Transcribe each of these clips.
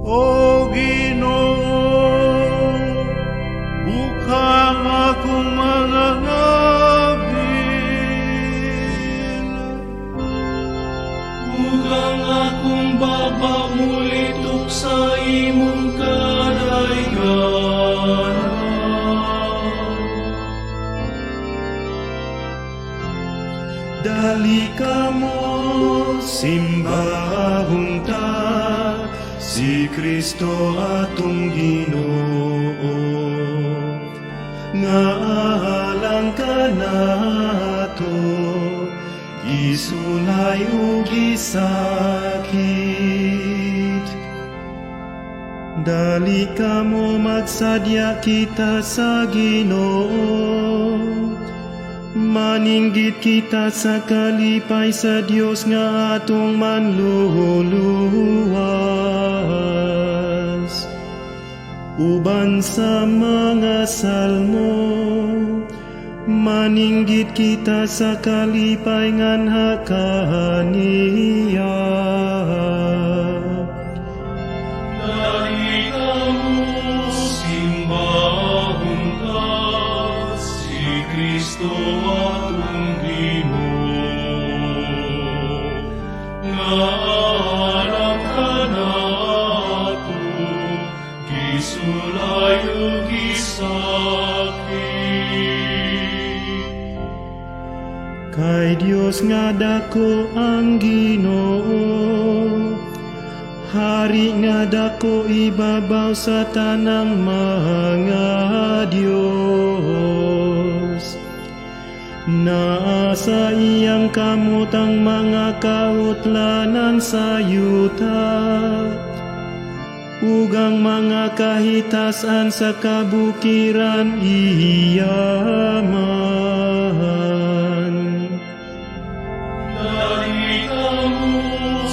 O Ginoo, bukang akong mga ngabin. Bugang akong baba mulitok sa imong kadayganan. Dali ka mo, simbahong ta, si Kristo atong Ginoo. Nga alang ka nato, gisulay ug gisakit. Dali ka mo magsadya kita sa Ginoo. Maninggit kita sa kalipay sa Dios nga atong manluluwas. Uban sa mga salmo, maninggit kita sa kalipay nganha kaniya. Dali ka mo, simbahong ka, si Kristo atong Ginoo. Nga alam ka nato, gisulay ug gisakit. Kay Dios nga dako ang Ginoo, Hari nga dako ibabaw sa tanang mga Dios. Naa sa iyang kamutang mga kautlanan sa yuta, ugang mga kahitasan sa kabukiran iyaman. Dali ka mo,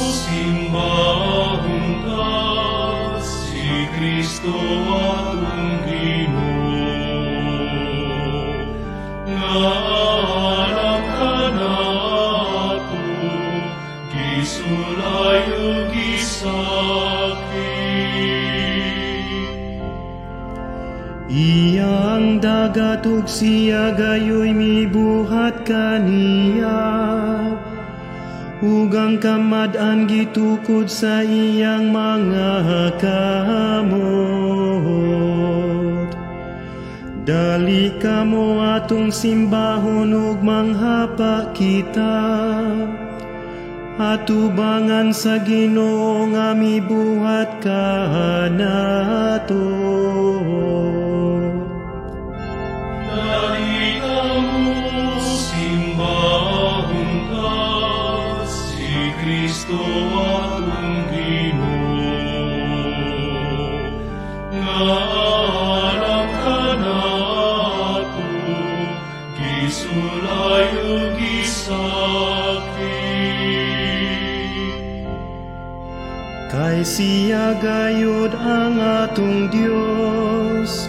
simbahong ka, si Kristo atong Ginoo. Nga alam ka nato, gisulay ug gisakit. Iyang dagat ug siya gayoy mibuhat kaniya, ugang kamad-an gitukod sa iyang mga kamot. Dali ka mo atong simbahon ug manghapa kita, atubangan sa Ginoo nga mibuhat ka nato. Dali ka mo, simbahong ka, si Kristo atong Ginoo. Nga alam ka nato, gisulay ug gisakit. Kay siya gayud ang atong Dios,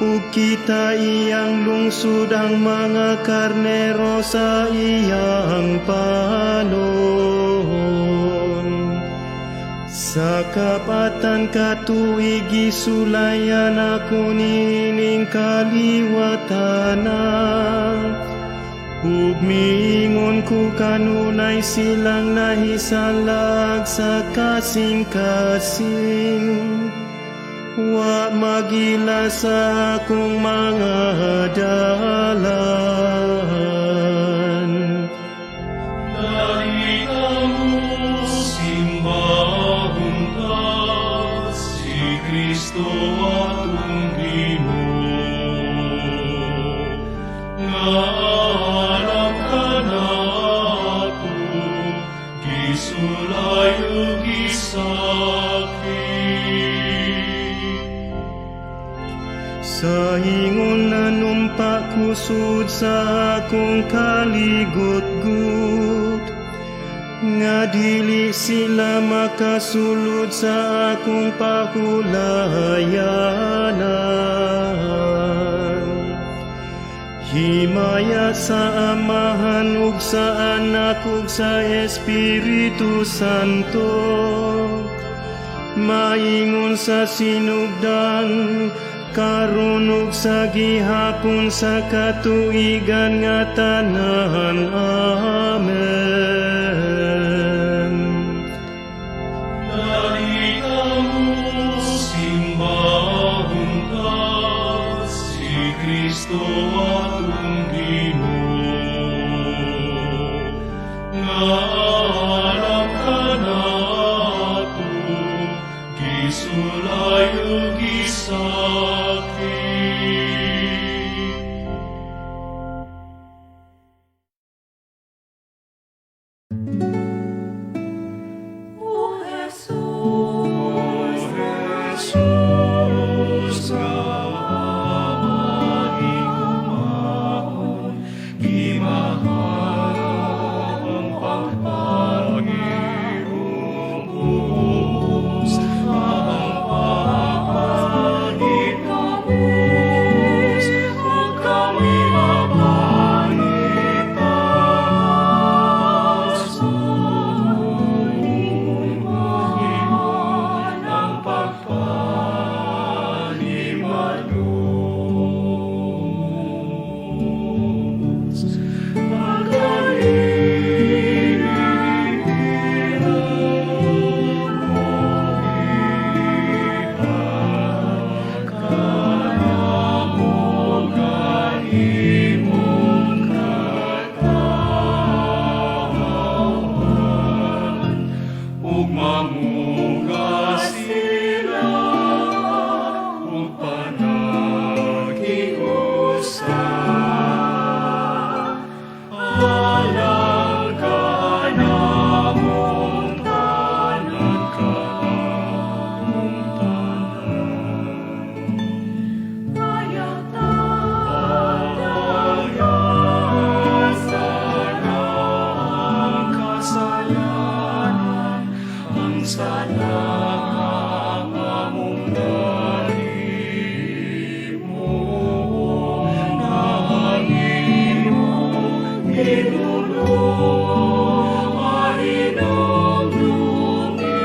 ug kita iyang lungsod ang mga karnero sa iyang panon. Sa kapatan katuig gisulayan ako nining kaliwatana, ug miingon ko kanunay silang nahisalag sa kasing-kasing. Wa magila sa akong mga dalan. Dali ka mo, simbahong ka, si Kristo atong Ginoo. Nga alam ka nato, gisulay ug gisakit. Sa ingon na numpa kusod sa akong kaligot-gut, nga dili sila makasulod sa akong pahulayanan. Himaya sa Amahan ug sa Anak ug sa Espiritu Santo, maingon sa sinugdan, karon ug sa gihapon sa katuigan nga tanan. Amen. Dali kamo simbahon ka, si Kristo atong Ginoo. Naalam ka nato, gisulay ug gisakit. O Jesus, Jesus, Panginoon, gimahal ang pagpangirubos, ang pagpangirubos, kung kami mapanitas, ang pagpanimalos. Ug mamuga sila, ug panaghigugsa. Alang ka namong tanan, ka namong tanan. Palayasan ang kasalanan, ang salang among nahimo. Nahimo, Ginoo, mahinumdumi,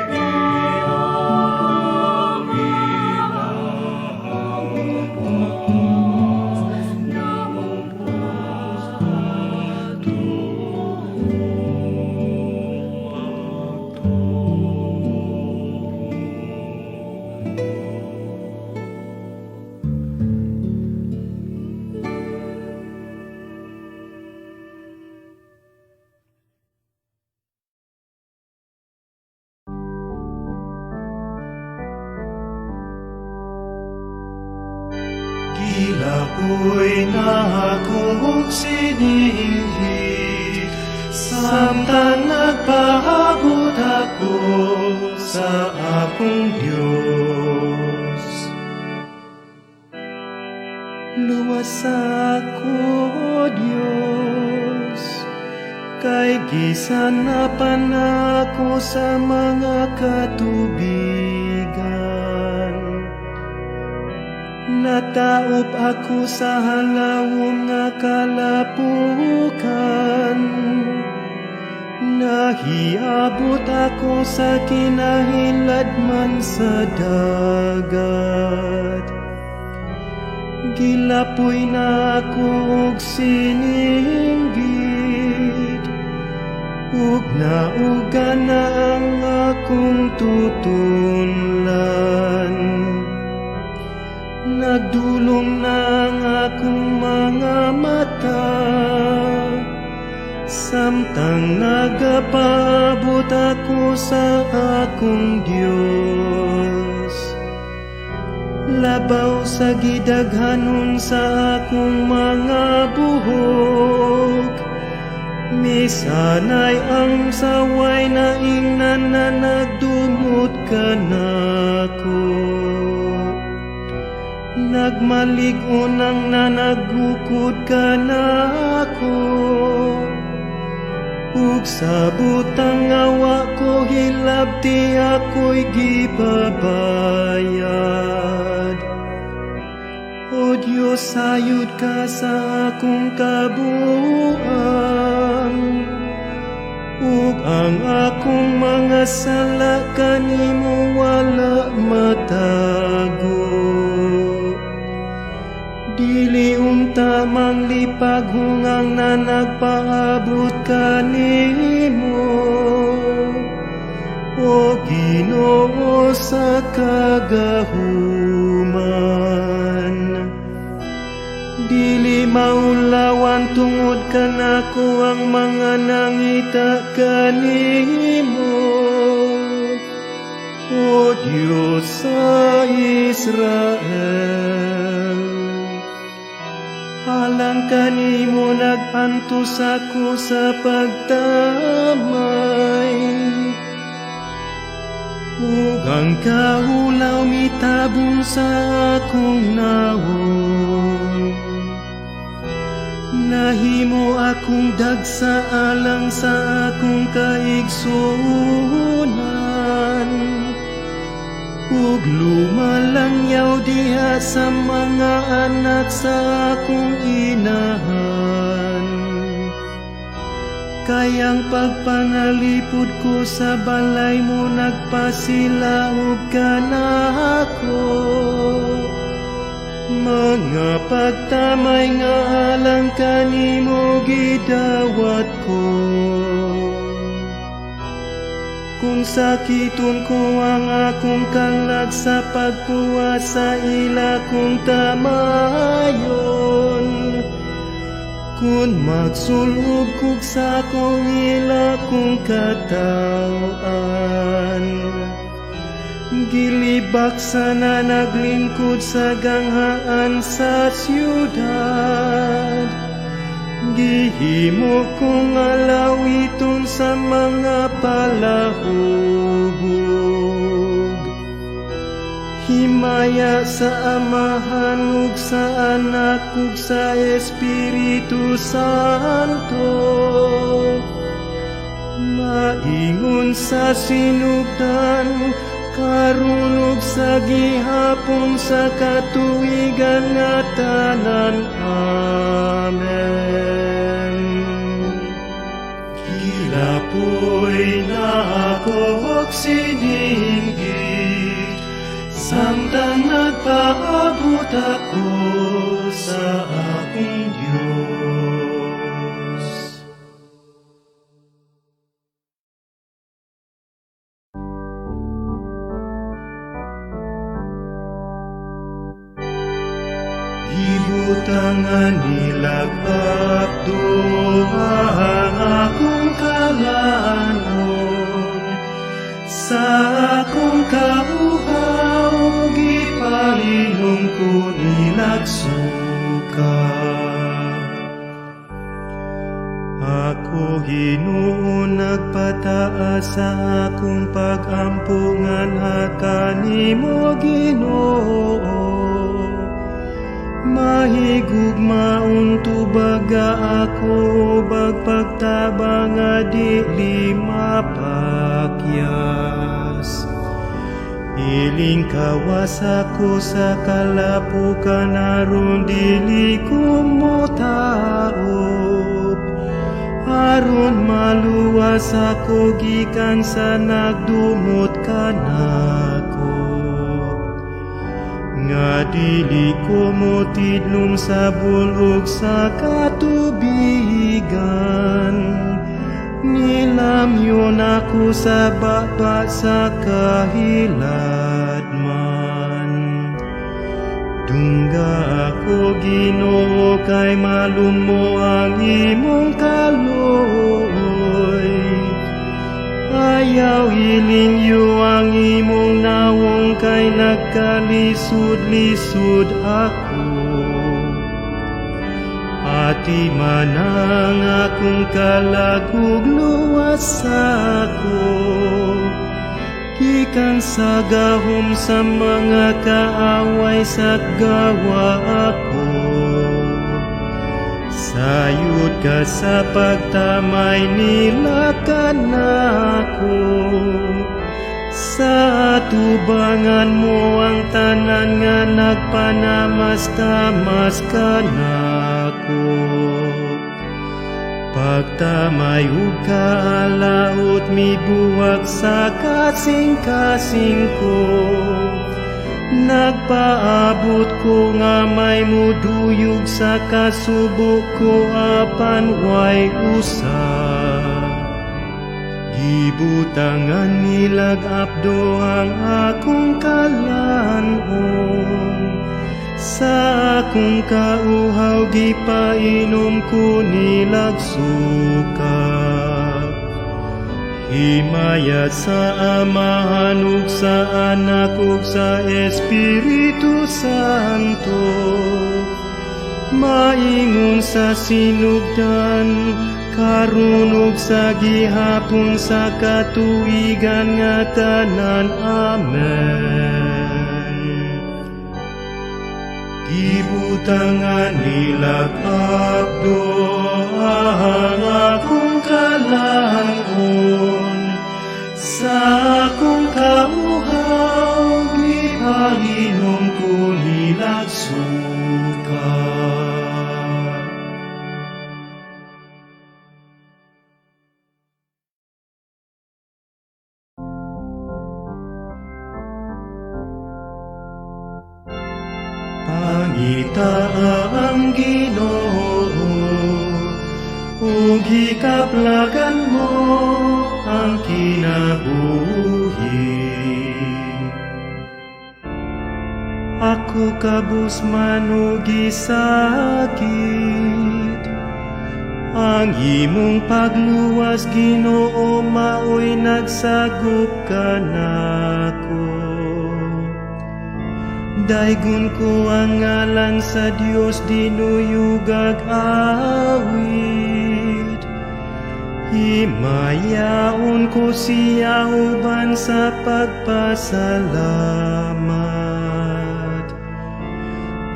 hinumdumi namong Gilapoy na ako ug sininghi, samtang nagpaabot ako sa akong Dios. Luwas ako, Dios, kay gisanapan ako sa mga katubigan. Nataop ako sa halawom nga kalapukan, nahiabot ako sa kinahiladman sa dagat. Gilapoy na ako og sininggit, ug nauga na ang akong tutunlan. Nagdulong na ang akong mga mata, samtang nagapaabot ako sa akong Dios. Labaw sa gidaghanon sa akong mga buhok, misanay ang saway na ingnan na nagdumot ka nako. Nagmalig-on ang nanagukod ka nako, ug sa butang awa ko hilabti ako'y gibabayad. O Diyos, sayod ka sa akong kabuuan, ug ang akong mga sala kanimo wala matago. Dili unta manglipag hungang na nagpaabot kanimo, o Ginoo sa kagahuman. Dili maulawan tungod kanako ang mga nangita kanimo, o Diyos sa Israel. Alang kanimo nag-antos ako sa pagtamay, ug ang kahulaw mitabong sa akong nawong. Nahimo akong dagsa alang sa akong kaigsunan, ug lumalangyaw diha sa mga anak sa akong inahan. Kayang pagpangalipod ko sa balay mo nagpasilaog ka na ako. Mga pagtamay nga alang kanimo gidawat ko. Kung sakiton ko ang akong kalag sa pagpuwas sa ila kong tamayon, kun magsulog kog sa akong ila kong katawan, gilibak sana naglingkod sa ganghaan sa siyudad. Gihimo kong alawiton sa mga palahubog. Himaya sa Amahan ug sa Anak ug sa Espiritu Santo. Maingon sa sinugdan, karon ug sa gihapon sa katuigan nga tanan. Amen. Gilapoy na ako og sininggit, samtang nagpaabot ako sa akong Diyos. Gibutangan nilagak ang akong kalanon, sa akong kauhaw gipalinong ko nilagsuka. Ako Ginoo nagpataas sa akong pag-ampungan kanimo Ginoo. Mahigugmaon tubaga ako bagpagtabang nga di mapakyas. Iling kawas ako sa kalapukan aron dili ko motaob, aron maluwas ako gikan sa nagdumot kanako. Nga dili ko motidlom sa bulog sa katubigan, nilamyon ako sa baba sa kahiladman. Dungga ako Ginoo kay malumo ang imong kaloy, ayaw hilingyo ang imong nawong kay nagkalisud-lisud ako. Ati man ang akong kalagug luwas ako, gikan sa gahom sa mga kaaway sa gawa ako. Sayod ka sa pagtamay nila kanako, sa atubangan mo ang tanan nga nagpanamas-tamas kanako. tamay ug kaalaot mibuwag sa kasing-kasing ko. Nagpaabot ko nga may muduyog sa kasubok ko apan way usa. Gibutangan nilag apdo ang akong kalanon. Sa akong kauhaw gipainom ko nilag suka. Himayat sa Amahan ug sa Anak ug sa Espiritu Santo. Maingon sa sinugdan karon ug sa gihapon sa katuigan nga tanan. Amen. Gibutangan nilag apdo ang akong kalanon. Sa akong kauhaw gipainom ko nilag suka. Pangita ang Ginoo, ug hikaplagan mo ang kinabuhi. Ako kabus manugi sakit, ang imong pagluwas Ginoo maoy nagsagop kanako. Daygon ko ang ngalan sa Dios dinuyugag awit. Himayaon ko siya uban sa pagpasalamat.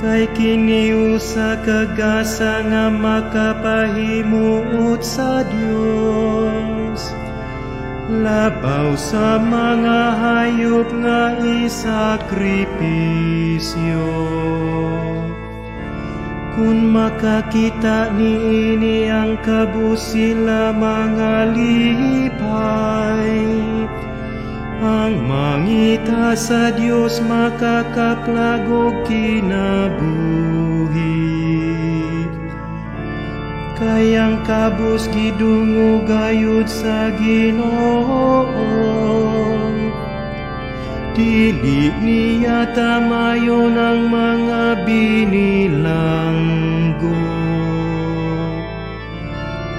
Kay kini usa kagasa nga makapahimuot sa Dios. Labaw sa mga hayop nga isakripisyo. Kung makakita niini ang kabus sila mga lipay, ang mangita sa Dios makakaplagog kinabuhi. Kayang kabus gidungo gayud sa Ginoo. Dili niya tamayon ang mga binilanggo.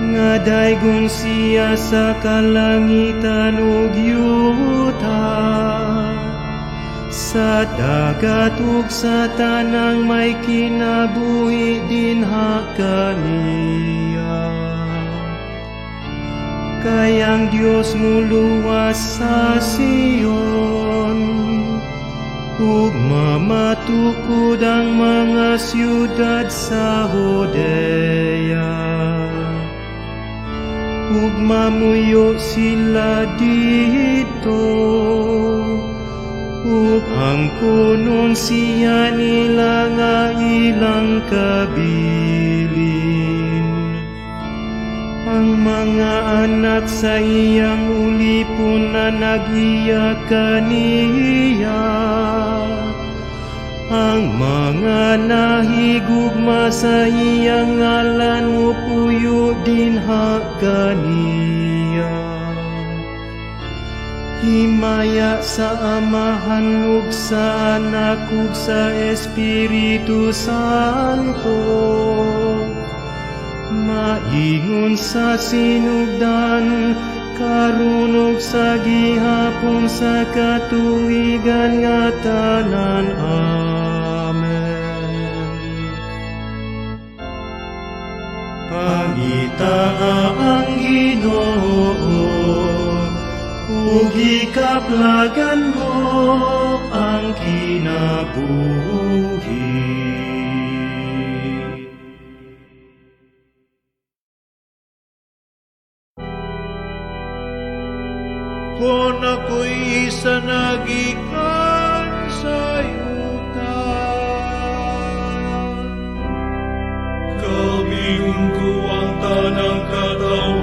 Nga daygon siya sa kalangitan ug yuta. Sa dagat ug sa tanang may kinabuhi dinha kaniya. Kayang Dios muluwas sa Sion, ug mamatukod ang mga siyudad sa Judea. Ug mamuyo sila dito, ug ang kunon siya nila nga ilang kabilin. Ang mga anak sa iyang ulipon na nag-iyak kaniya. Ang mga nahigugma sa iyang ngalan upuyo dinha kaniya. Himaya sa Amahan ug sa Anak ug sa Espiritu Santo. Maingon sa sinugdan karon ug sa gihapon sa katuigan nga tanan. Amen. Pangita ang Ginoo, ug hikaplagan mo ang kinabuhi. Kung ako'y isa nagikan sa yuta, Kabingon ko ang tanang katawan.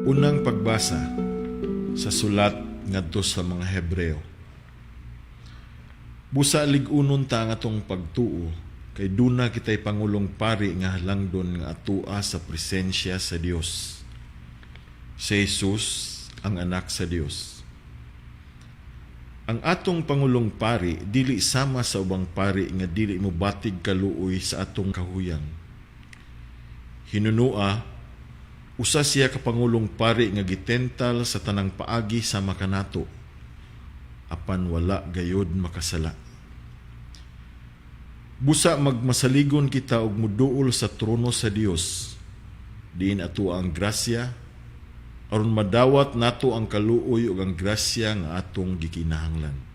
Unang pagbasa sa sulat ngadto sa mga Hebreo. Busa ligunon ta nga atong pagtuo kay duna kitay pangulong pari nga halangdon nga atua sa presensya sa Dios. Si Jesus ang anak sa Dios. Ang atong pangulong pari dili sama sa ubang pari nga dili mobatig kaluoy sa atong kahuyang. Hinunua, usa siya ka pangulong pari nga gitental sa tanang paagi sama kanato, apan wala gayod makasala. Busa magmasaligon kita og muduol sa trono sa Dios, diin ato ang grasya, aron madawat nato ang kaluoy ug ang grasya nga atong gikinahanglan.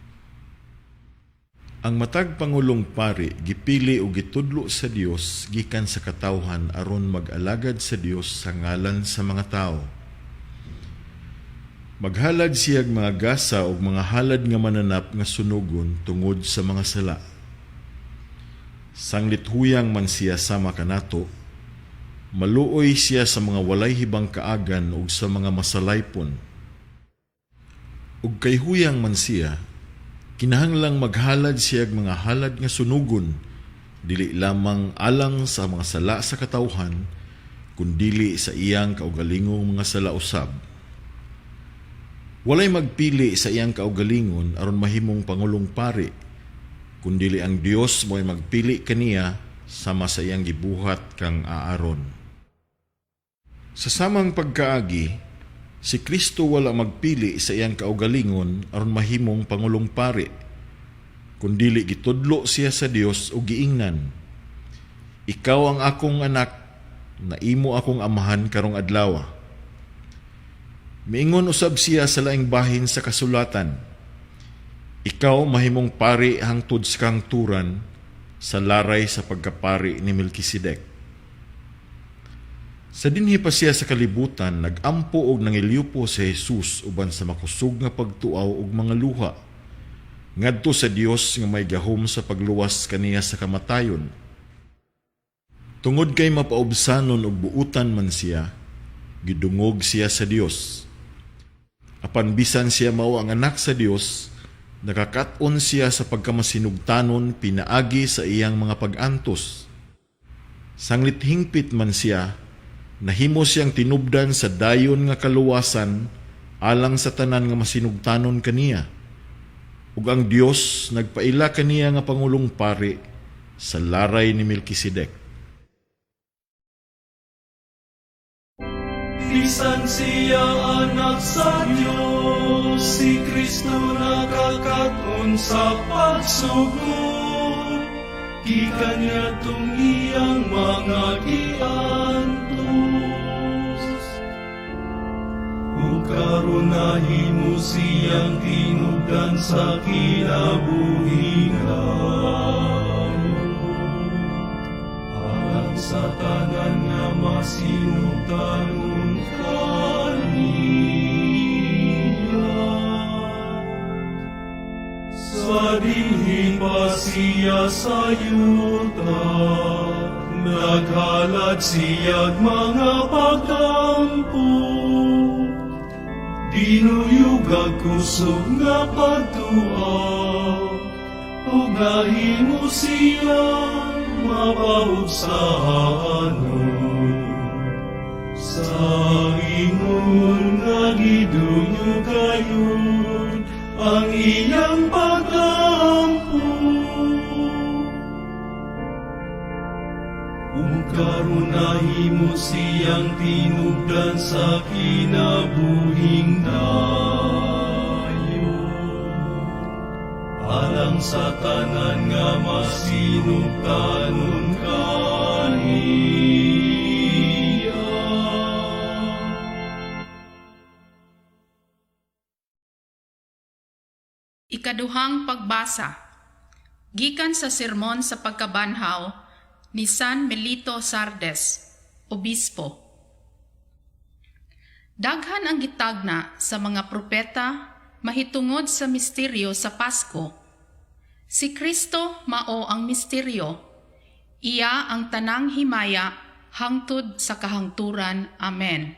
Ang matag pangulong pari gipili o gitudlo sa Dios gikan sa katawhan aron mag-alagad sa Dios sa ngalan sa mga tao. Maghalad siyag mga gasa o mga halad nga mananap nga sunugon tungod sa mga sala. Sanglit huyang man siya sama kanato, maluoy siya sa mga walay hibang kaagan o sa mga masalaypon. Ug kay huyang man siya, kinahanglang maghalad siyag mga halad nga sunugon, dili lamang alang sa mga sala sa katawhan, kundili sa iyang kaugalingong mga sala usab. Walay magpili sa iyang kaugalingon aron mahimong pangulong pari, kundili ang Dios mo'y magpili kaniya sama sa iyang gibuhat kang Aaron. Sa samang pagkaagi, si Kristo wala magpili sa iyang kaugalingon aron mahimong pangulong pari, kundili gitudlo siya sa Dios o giingnan. Ikaw ang akong anak, na imo akong amahan karong adlaw. Miingon usab siya sa laing bahin sa kasulatan, ikaw mahimong pari hangtod sa kang turan sa laray sa pagkapari ni Melkisedek. Sa dinhi pa siya sa kalibutan, nagampo og nangiliupo si Jesus uban sa makusog nga pagtuaw og mga luha, ngadto sa Dios nga may gahom sa pagluwas kaniya sa kamatayon. Tungod kay mapaubsanon og buutan man siya, gidungog siya sa Dios. Apan bisan siya mao ang anak sa Dios, nakakat-on siya sa pagkamasinugtanon pinaagi sa iyang mga pag-antos. Sanglit hingpit man siya, nahimo siyang tinubdan sa dayon nga kaluwasan alang sa tanan nga masinugtanon kaniya. Ug ang Dios nagpaila kaniya nga pangulong pari sa laray ni Melkisedek. Bisan siya anak sa Diyos, si Kristo nakakaton sa pagsugod. Gikan niya tong iyang mga giantos. Ug karon nahimo siyang tinubdan sa kinabuhian. Alang sa tanan nga masinugtanon sa dinhi pa siya sa yuta, naghalad siyag mga pagtampo. Dinuyugag kusog nga pagtuaw, ug nahimo siya mapaubsahanon. Sa ingon nga giduyugayon ang iyang pagtampo. Karon nahimo siyang tinubdan sa kinabuhing dayon. Alang sa tanan nga masinugtanon kaniya. Ikaduhang pagbasa. Gikan sa sermon sa pagkabanhaw ni San Melito Sardes, Obispo. Daghan ang gitagna sa mga propeta mahitungod sa misteryo sa Pasko. Si Kristo mao ang misteryo. Iya ang tanang himaya hangtod sa kahangturan. Amen.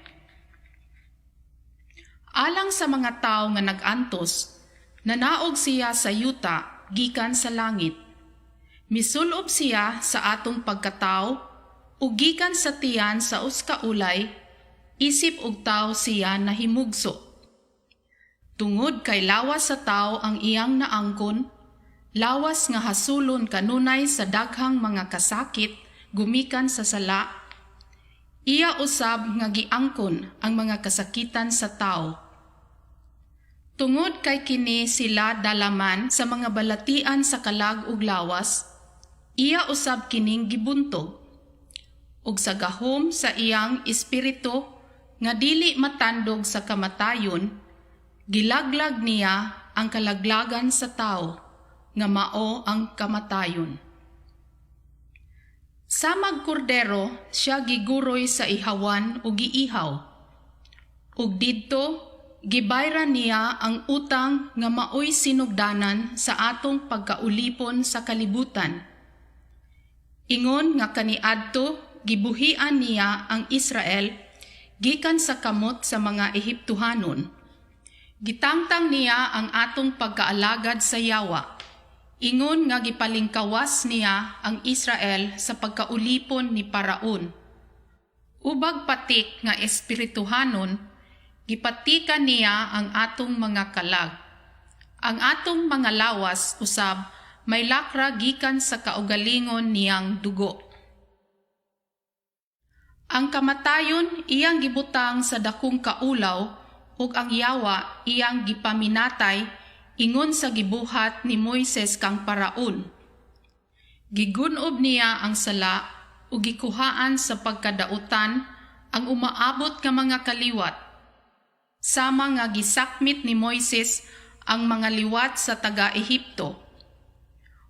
Alang sa mga tao nga nag-antos, nanaog siya sa yuta gikan sa langit. Misulob siya sa atong pagkatao, ug gikan sa tiyan sa uskaulay, isip ug tao siya nahimugso. Tungod kay lawas sa tao ang iyang naangkon, lawas nga hasulon kanunay sa daghang mga kasakit gumikan sa sala, iya usab nga giangkon ang mga kasakitan sa tao. Tungod kay kini sila dalaman sa mga balatian sa kalag ug lawas, iya usab kining gibuntog. Ug sa gahom sa iyang espiritu nga dili matandog sa kamatayon, gilaglag niya ang kalaglagan sa tao nga mao ang kamatayon. Sa magkordero siya giguroy sa ihawan ug giihaw. Ug didto gibayran niya ang utang nga maoy sinugdanan sa atong pagkaulipon sa kalibutan. Ingon nga kaniadto gibuhian niya ang Israel gikan sa kamot sa mga Ehiptohanon. Gitangtang niya ang atong pagkaalagad sa yawa. Ingon nga gipalingkawas niya ang Israel sa pagkaulipon ni Paraon. Ubag patik nga espirituhanon, gipatikan niya ang atong mga kalag. Ang atong mga lawas usab may lakra gikan sa kaugalingon niyang dugo. Ang kamatayon iyang gibutang sa dakong kaulaw ug ang yawa iyang gipaminatay ingon sa gibuhat ni Moises kang Paraon. Gigunob niya ang sala ug gikuhaan sa pagkadautan ang umaabot nga mga kaliwat. Sama nga gisakmit ni Moises ang mga liwat sa taga-Ehipto.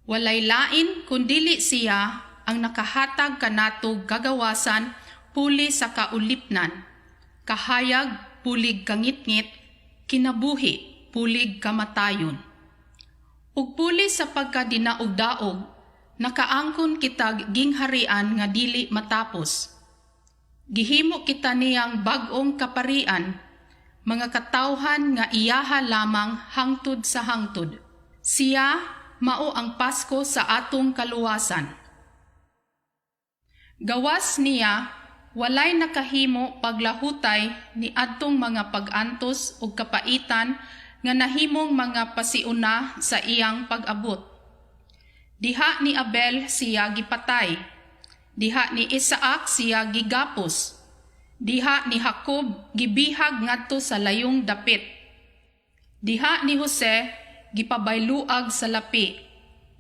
Walay lain kundili siya ang nakahatag kanatog gagawasan puli sa kaulipnan, kahayag pulig kangitngit, kinabuhi pulig kamatayon. Ug puli sa pagkadinaog-daog, nakaangkon kita gingharian nga dili matapos. Gihimo kita niyang bag-ong kaparian, mga katawhan nga iyaha lamang hangtod sa hangtod. Siya mao ang Pasko sa atong kaluwasan. Gawas niya, walay nakahimo paglahutay ni adtong mga pag-antos ug kapaitan nga nahimong mga pasiuna sa iyang pag-abot. Diha ni Abel siya gipatay, diha ni Isaac siya gigapos, diha ni Jacob gibihag ngadto sa layong dapit. Diha ni Jose gipabayluag sa lapi,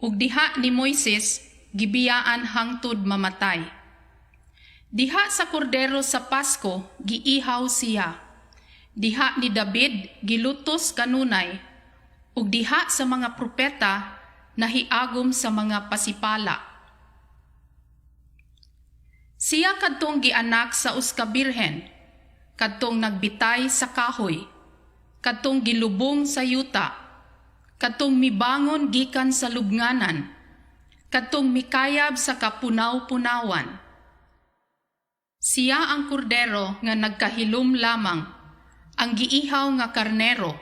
ug diha ni Moises gibiyaan hangtod mamatay. Diha sa kordero sa Pasko giihaw siya. Diha ni David gilutos kanunay, ug diha sa mga propeta nahiagom sa mga pasipala. Siya kadtong gianak sa uska birhen, kadtong nagbitay sa kahoy, kadtong gilubong sa yuta, kadtong mibangon gikan sa lubnganan, kadtong mikayab sa kapunaw-punawan. Siya ang kordero nga nagkahilom lamang, ang giihaw nga karnero,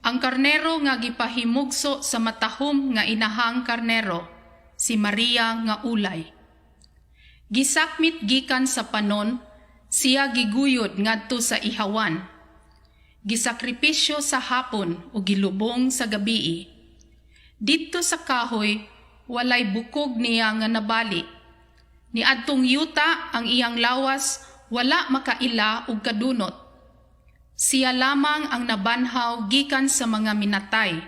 ang karnero nga gipahimugso sa matahom nga inahang karnero, si Maria nga ulay. Gisakmit gikan sa panon, siya giguyod ngadto sa ihawan. Gisakripisyo sa hapon o gilubong sa gabii. Didto sa kahoy, walay bukog niya nga nabali. Ni adtong yuta ang iyang lawas, wala makaila ug kadunot. Siya lamang ang nabanhaw gikan sa mga minatay.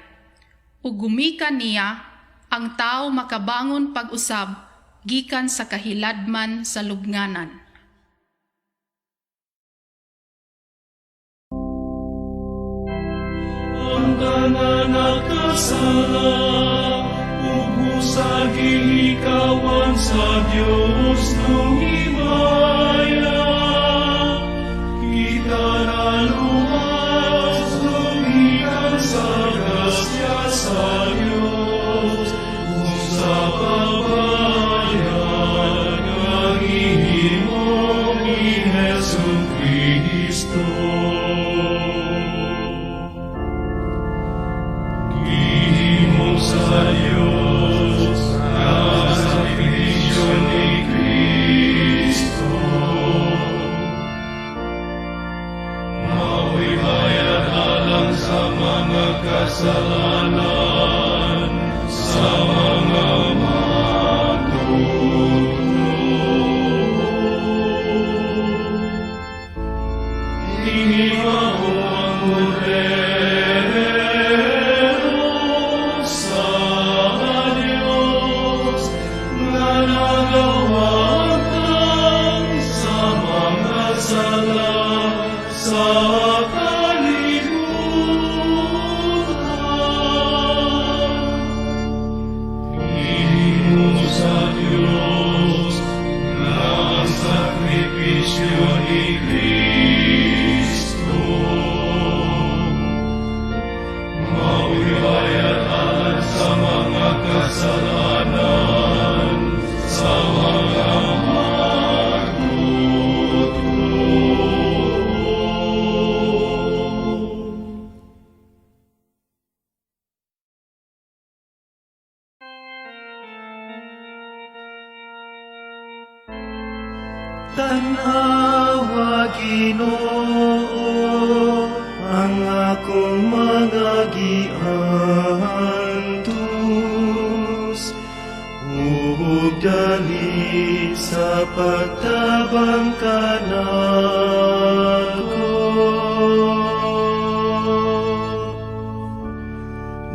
Ug gumikan niya, ang tao makabangon pag-usab gikan sa kahiladman sa lubnganan. Ang tanan nagkasala, sa gilikawan sa Diyos nung himaya. Kita naluwas lumikan sa grasya sa Diyos, kung sa pabayan ang ihimong ni Jesu Cristo. kasalanan sa mga inihaw ang kordero sa Diyos na nagawatan sa mga sala sa kalibutan. Inihaw sa Diyos na ang sakripisyo ni Kristo maulayatan sa mga kasalanan sa mga Tanawa, Ginoo, ang akong mga giantos, ug dali sa pagtabang kanako.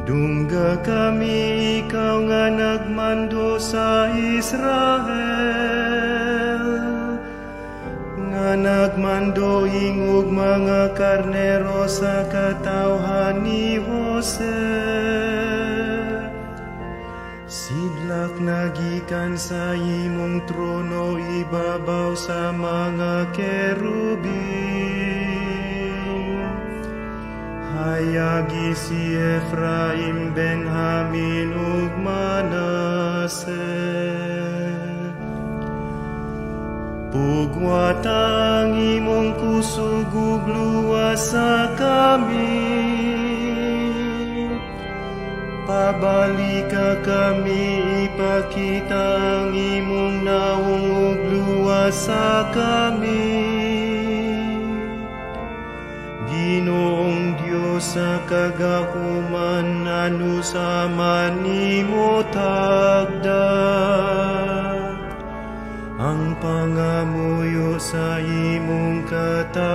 Dungga kami ikaw nga nagmando sa Israel, nga nagmando ingog mga karnero sa katawhan ni Jose. Sidlak nagikan sa imong trono ibabaw sa mga kerubin. Hayagi si Efraim, Benjamin ug Manasseh. Pugwatang imong kusog ug luwas sa kami, pabalika kami, ipakita ang imong naong ug luwas sa kami. Ginoong Dios sa kagahuman, ano sa manimo tagda, ang pangamuyo sa imong katawhan.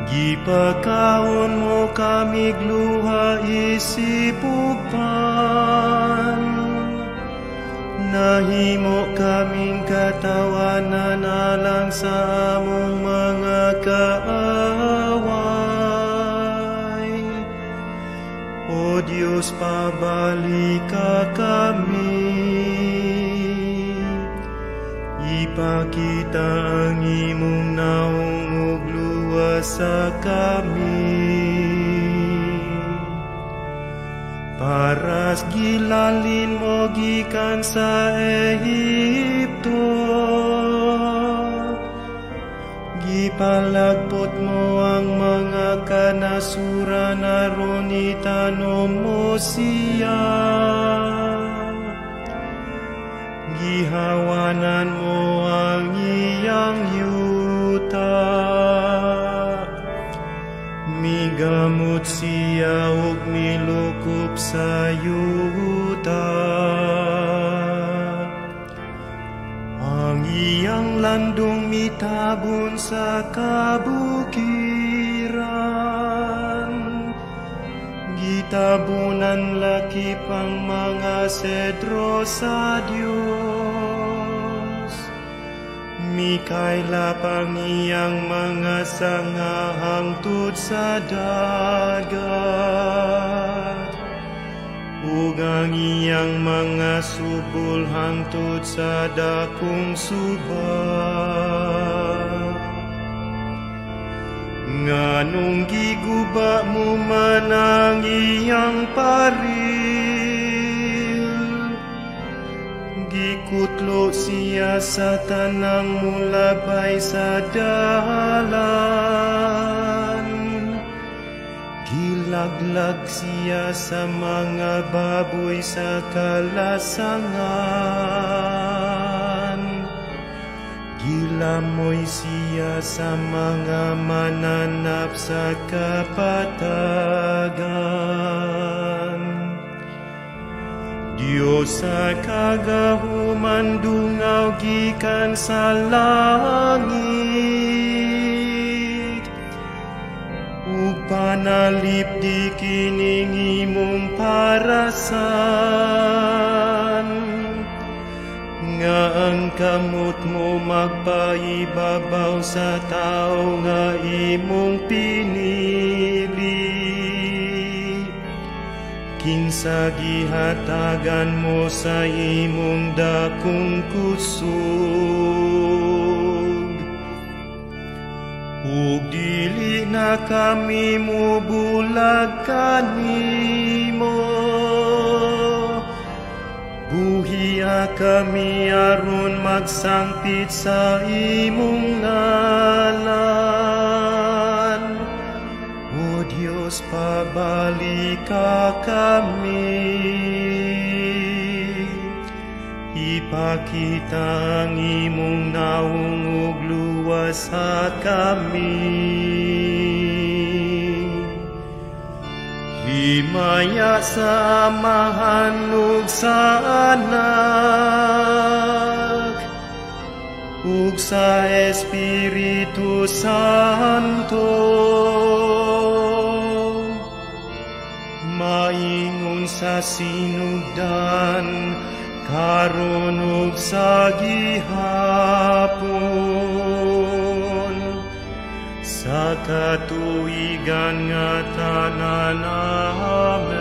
Gipakaon mo kami gluha isip ug pan, nahimo kaming katawanan alang sa among mga kaaway. O Diyos, pabalika kami, ipakita ang imong naong ug luwas sa kami. Paras gilalin mo gikan sa Ehipto, gipalagpot mo ang mga kanasuran aron itanom mo siya. Gihawanan mo ang iyang yuta, migamot siya ug milukop sa yuta. Ang iyang landong mitabon sa kabukiran, gitabunan lakip ang mga sedro sa Dios. Mikaylap ang iyang mga sanga hangtod sa dagat, ug ang iyang mga subol hangtod sa dakong subak. Nganong giguba mo man ang iyang paril, gikutlo siya sa tanang mulabay sa dalan. Gilaglag siya sa mga baboy sa kalasangan, gilamoy siya siya sa mga mananap sa kapatagan. Diyos sa kagahuman dungaw gikan sa langit, ug panalipdi kining imong parasan, nga ang kamot mo magpaibabaw sa tao nga imong pinili. Kinsa gihatagan mo sa imong dakong kusog, ug dili na kami mo bulag kanimo. Buhiya kami aron magsangpit sa imong ngalan. O Diyos, pabalika kami. Ipakita ang imong naong ug luwas sa kami. Himaya sa Amahan ug sa Anak ug sa Espiritu Santo, maingon sa sinugdan karon ug sa gihapon, sa katuigan nga tanan. Amen.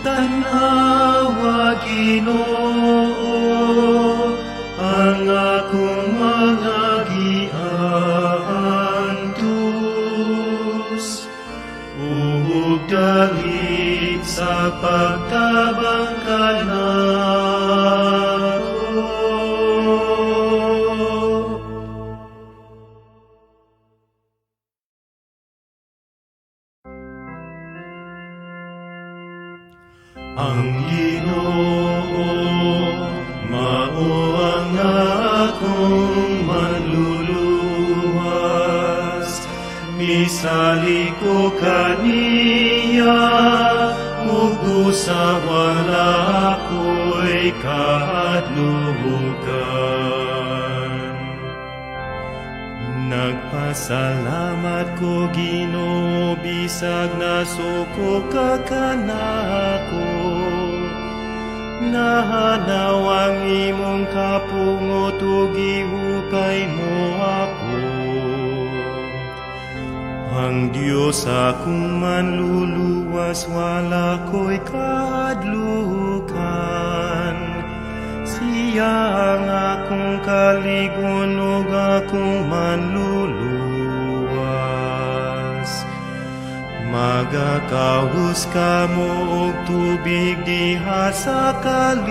Tanawa, Ginoo, ang akong mga giantos, ug dali sa pagtabang kanako. Ang Ginoo mao ang akong manluluwas, misali ko kaniya, ug sa wala ako'y kahadlukan. Nagpasalamat ko, Ginoo, bisag nasuko ka kanako. Nahanaw ang imong kapungot ug gihupay mo ako. Ang Diyos akong manluluwas, wala ko'y kahadlukan. Siya ang akong kaligon ug akong manluluwas. Magakahus ka mo og tubig diha sa kalipay,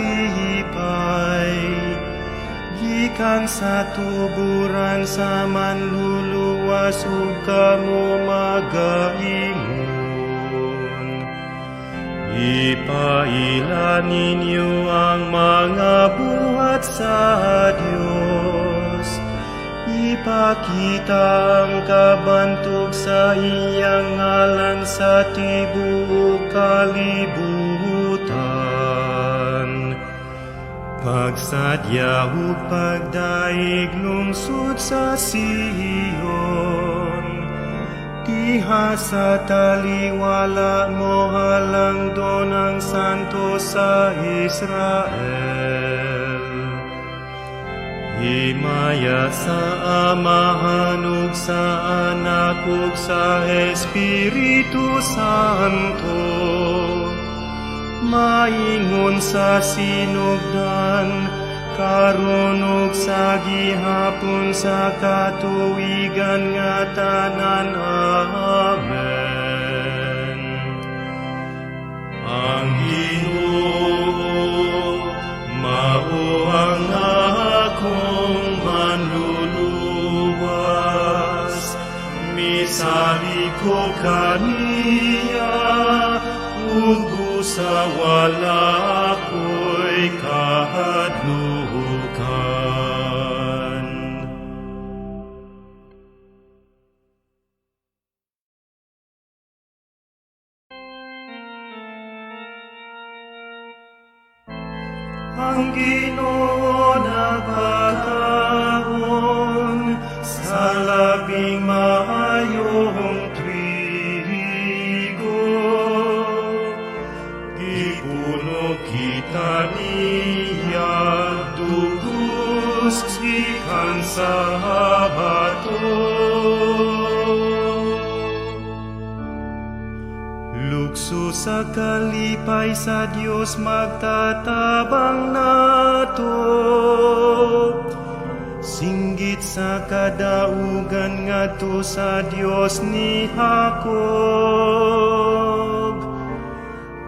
gikan sa tuburan sa manluluwas ug kamo magaingon. Ipaila ninyo ang mga buhat sa Dios, ipakita ang kabantog sa iyang ngalan sa tibuok kalibutan. Pagsadya ug pagdaig lungsod sa Sion, diha sa taliwala mo halangdon ang santo sa Israel. Himaya sa Amahan ug sa Anak ug sa Espiritu Santo, maingon sa sinugdan karon ug sa gihapon sa katuigan nga tanan. Amen. Ang Ginoo mao ang akong manluluwas, misali ko kaniya, ug sa wala ako'y kahadlukan. Ang Ginoo nagpakaon sa labing maayong trigo. Gipuno kita niya dugos ikan sa bato. Lukso sa kalipay sa Dios magtatabang nato. Singgit sa kadaugan ngadto sa Dios ni Jacob.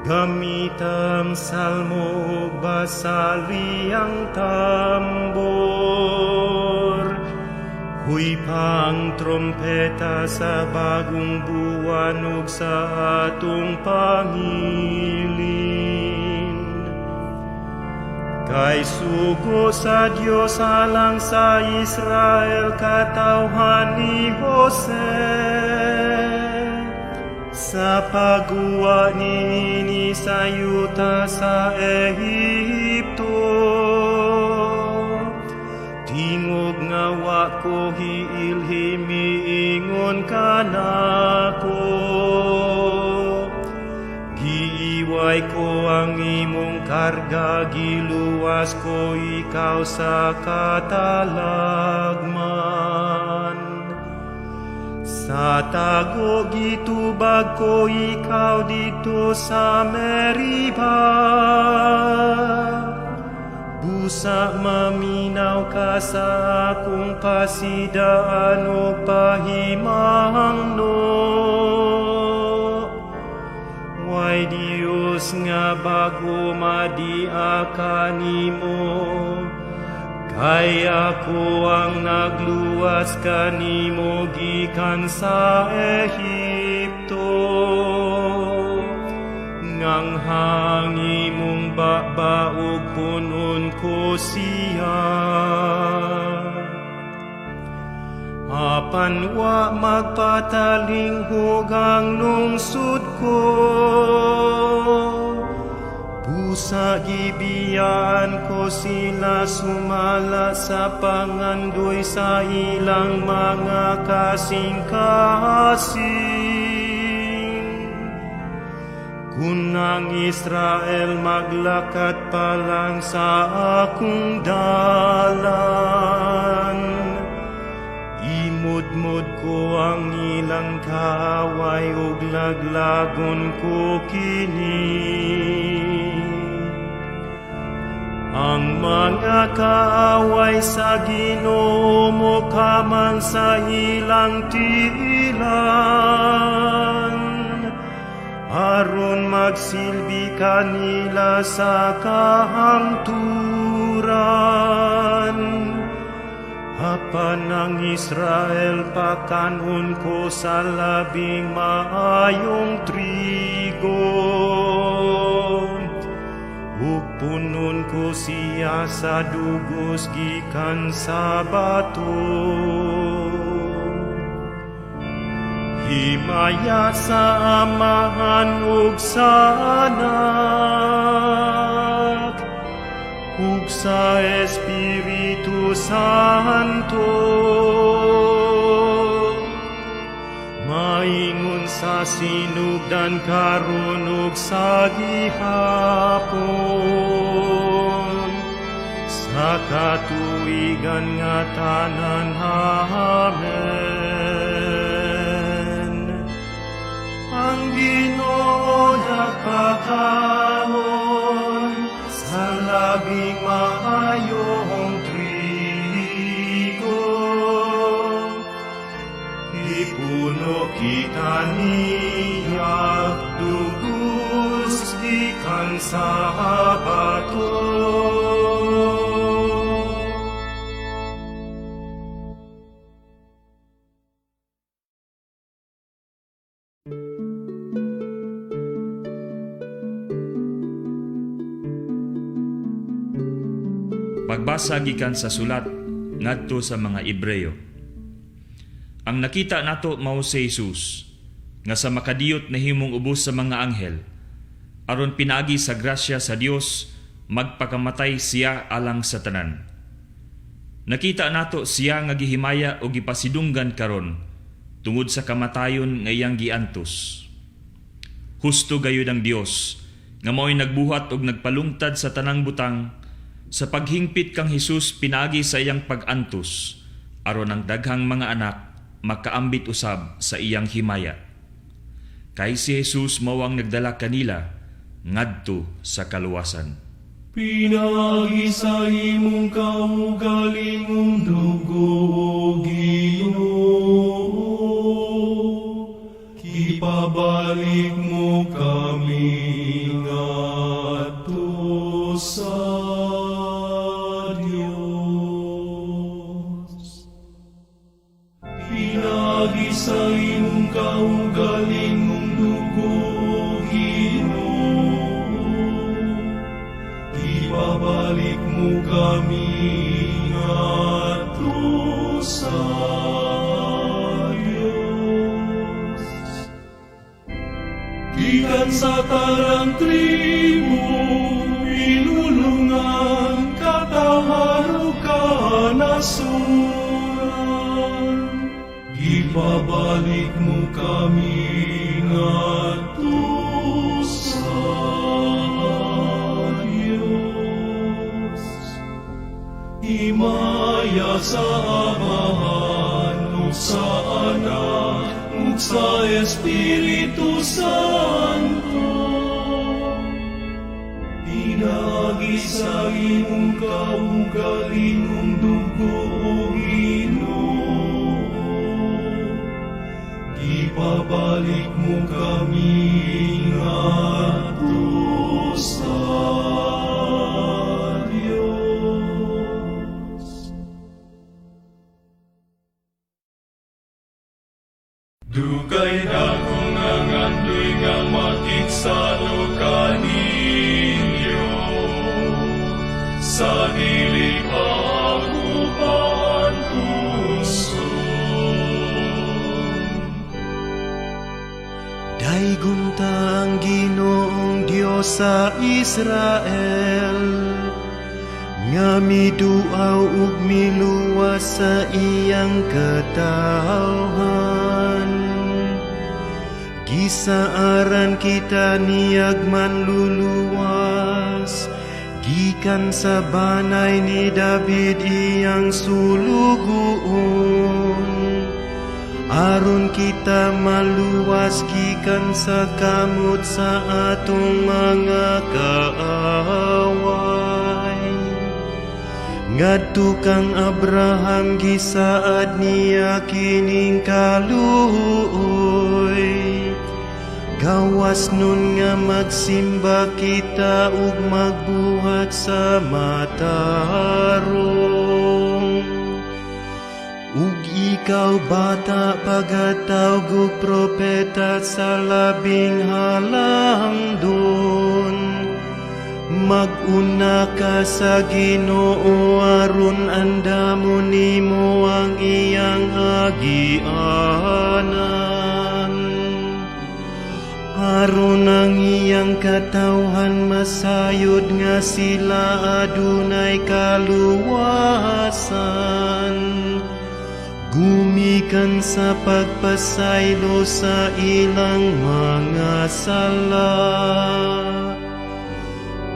Gamitang salmo ug basaliang tambor. Huy pang trompeta sa bagong buwan ug sa atong pangilin. Kay sugo sa Dios alang sa Israel katawhan ni Jose. Sa pagguwa niini sa yuta sa Ehipto. Tingog nga wa ko hiilhimiingon ka nako. Giiway ko ang imong karga, giluwas ko ikaw sa katalagman. Sa tago gitubag ko ikaw dito sa Meriba. Busa maminaw ka sa akong pasidaan o pahimangno. Way Diyos nga bago madia ka nimo, kay ako ang nagluwas kanimo gikan sa Ehipto. Ngang hangi mong babaog punon ko siya. Apan wa magpataling hugang lungsod ko. Busa gibiyaan ko sila sumala sa pangandoy sa ilang mga kasing-kasing. Kung ang Israel maglakat pa lang sa akong dalan, imudmod ko ang ilang kaaway ug laglagon ko kini. Ang mga kaaway sa Ginoo mo kaman sa ilang tiilan, aron magsilbi kanila sa kahangturan. Apan ang Israel pakanon ko sa labing maayong trigo. Ug punon ko siya sa dugos gikan sa bato. Himaya sa Amahan ug sa Anak ug sa Espiritu Santo. Maingon sa sinugdan karon ug sa gihapon, sa katuigan nga tanan. Amen. Ang Ginoo nagpakaon sa labing maayong trigo. Ipuno kita niya dugos ikan sa bato. Pagbasa gikan sa sulat ngadto sa mga Hebreyo. Ang nakita nato mao si Jesus nga sa makadiyot na himong ubos sa mga anghel aron pinaagi sa grasya sa Dios magpakamatay siya alang sa tanan. Nakita nato siya nga gihimaya o gipasidunggan karon tungod sa kamatayon nga iyang giantos. Husto gayud ang Dios nga mao'y nagbuhat og nagpalungtad sa tanang butang sa paghingpit kang Hesus pinagi sa iyang pag-antos aron ang daghang mga anak makaambit usab sa iyang himaya. Kay si Jesus mao ang nagdala kanila ngadto sa kaluwasan. Pinagi sa imong kaugalingong dugo, O Ginoo. Ipabalik mo kami ngadto sa Dios. Pinagi sa imong kaugalingong dugo, O Ginoo. Ibabalik mo kami ngadto sa Dios. Gikan sa tarang tribu, pinulungan kataharo kanasuran. Ibabalik mo kami ngadto sa himaya sa Amahan, ug sa Anak, ug sa Espiritu Santo. Pinagi sa imong kaugalingong dugo, O Ginoo. Ipabalik mo kami ngadto sa dugay akong nangandoy nga makigsalo kaninyo sa dili pa ako pantuson. Daygunta ang Ginoong Dios sa Israel, nga miduaw ug miluwas sa iyang katawhan. Gisaaran kita niyag manluluwas, gikan sa banay ni David iyang sulugoon. Aron kita maluwas gikan sa kamot sa atong mga kaaway. Ngadto kang Abraham gisaad niya kining kaluoy. Gawas nun nga magsimba kita ug magbuhat sa matarong. Ug ikaw bata pagatawg og propeta sa labing halangdon. Mag-una ka sa Ginoo aron andamon nimo ang iyang agianan. Aron ang iyang katawhan masayod nga sila adunay kaluwasan. Gumikan sa pagpasaylo sa ilang mga sala.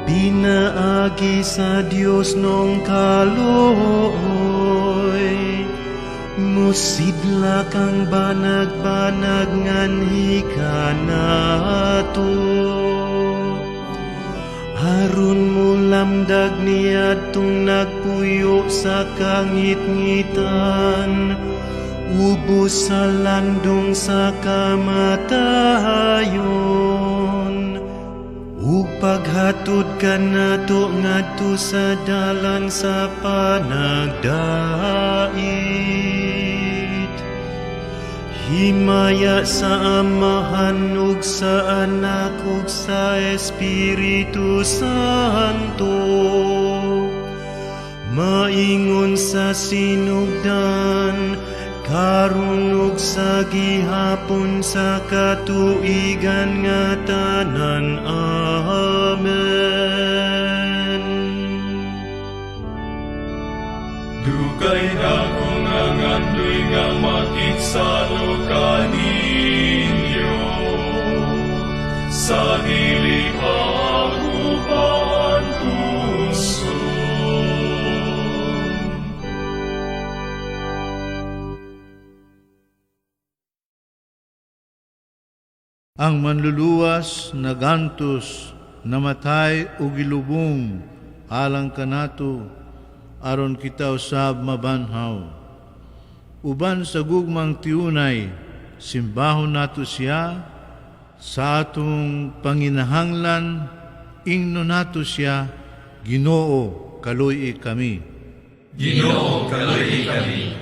Pinaagi sa Dios nung kaluoy, musidla kang banag-banag nganhi ka nato. Harun mo lamdag niya tung nagpuyo sa kangit-ngitan, ubos sa landong sa kamatayon. Ug paghatod ka nato ngadto sa dalan sa panagdait. Himaya sa Amahan ug sa Anak ug sa Espiritu Santo. Maingon sa sinugdan, karon ug sa gihapon sa katuigan nga tanan. Amen. Dugay na kung nangandoy nga makiksalo kaninyo. Sa dili ako paantuson. Ang manluluwas nagantos namatay o gilubong alang kanato aron kita usab mabanhaw. Uban sa gugmang tiunay simbahon nato siya sa atong panginahanglan ingno nato siya Ginoo kaluy kami. Ginoo kaluy kami.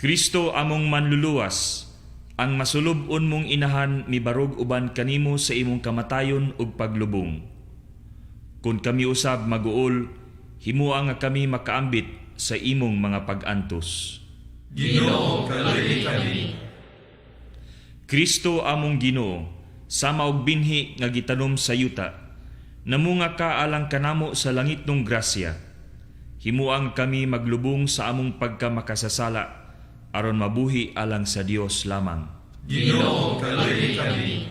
Kristo among manluluwas, ang masulubon mong inahan mibarog uban kanimo sa imong kamatayon ug paglubong. Kung kami usab maguol, himuang nga kami makaambit sa imong mga pag-antos. Ginoo kaluy kami. Kristo among Ginoo, sama og binhi nga gitanom sa yuta, namunga ka alang kanamo sa langitnong grasya. Himuang kami maglubong sa among pagkamakasasala, aron mabuhi alang sa Dios lamang. Ginoo kaluy kami.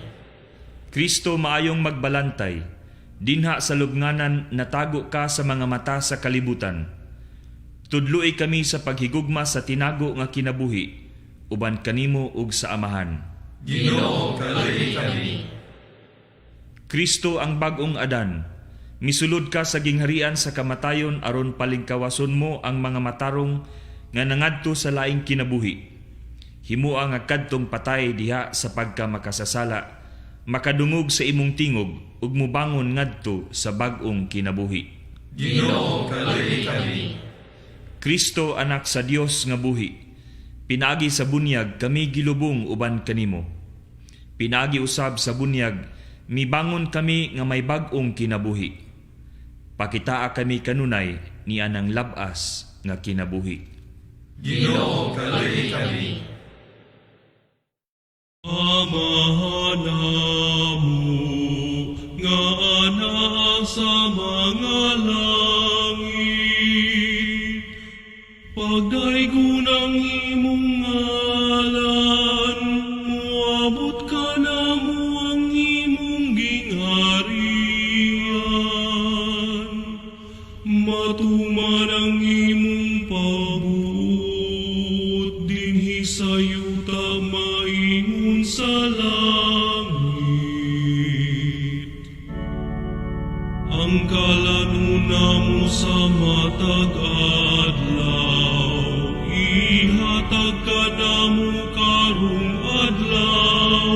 Kristo maayong magbalantay, dinha sa lubnganan natago ka sa mga mata sa kalibutan. Tudloy kami sa paghigugma sa tinago nga kinabuhi, uban kanimo ug sa amahan. Ginoo kaluy kami. Kristo ang bag-ong Adan, misulod ka sa gingharian sa kamatayon aron palingkawason mo ang mga matarong nga nangadto sa laing kinabuhi. Himua nga kadtong patay diha sa pagkamakasasala, makadungog sa imong tingog ug mubangon ngadto sa bag-ong kinabuhi. Ginoo kaluy kami. Kristo anak sa Dios nga buhi, pinaagi sa bunyag kami gilubong uban kanimo. Pinaagi usab sa bunyag, mibangon kami nga may bag-ong kinabuhi. Pakitaa kami kanunay ni anang labas nga kinabuhi. Ginoo kaluy kami. Amahan namo nga ana sa mga langit, pagdaygon ang imong ngalan, muabot ka namo ang imong gingharian, matuman ang imong pabuot dinhi sa yuta maingon sa langit. Ang kalanuna mo sa matag adlaw, ihatag ka namo karong adlaw.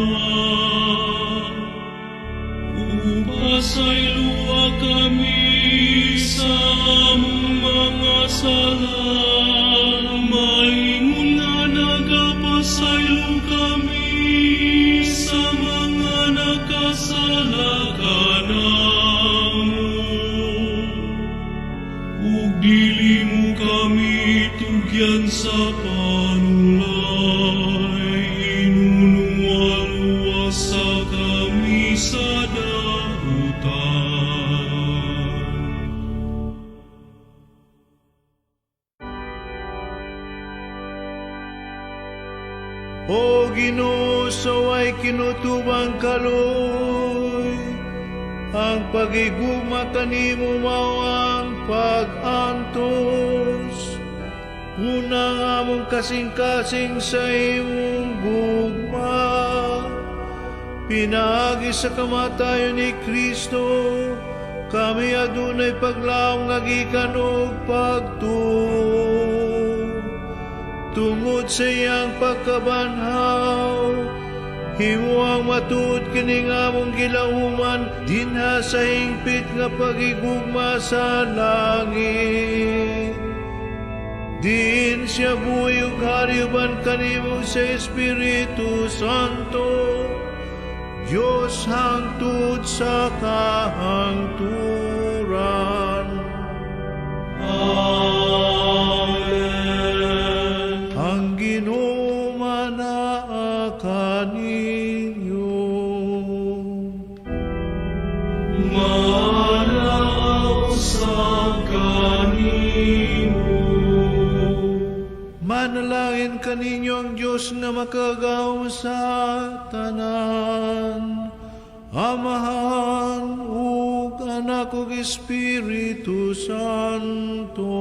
Ubasay luwa kami sa among mga sala, maingon nga nagapasaylo kami sa mga nakasala kanamo. Ug dili mo kami tugyan sa panulay, inunuwa sa kami sa dagutan. O Ginoo, saway kinutubang kaloy, ang pagigugma kanimo mao ang pag-antos. Unang among kasing-kasing sa imong gugma, pinaagi sa kamatayon ni Kristo, kami adunay paglaom nga gikan og pagtuo. Tungod sa iyang pagkabanhaw, himuang matuod kining among gilahuman dinha sa hingpit nga pagigugma sa langit. Diin siya buhi ug hariuban kanimo sa Espiritu Santo, Diyos hangtod sa kahangturan. Amen. Ang Ginoo manaa kaninyo. Manaaw sa kanimo. Manalangin kaninyo ang Diyos nga makagaw sa tanan. Amahan ug Anak ug Espiritu Santo.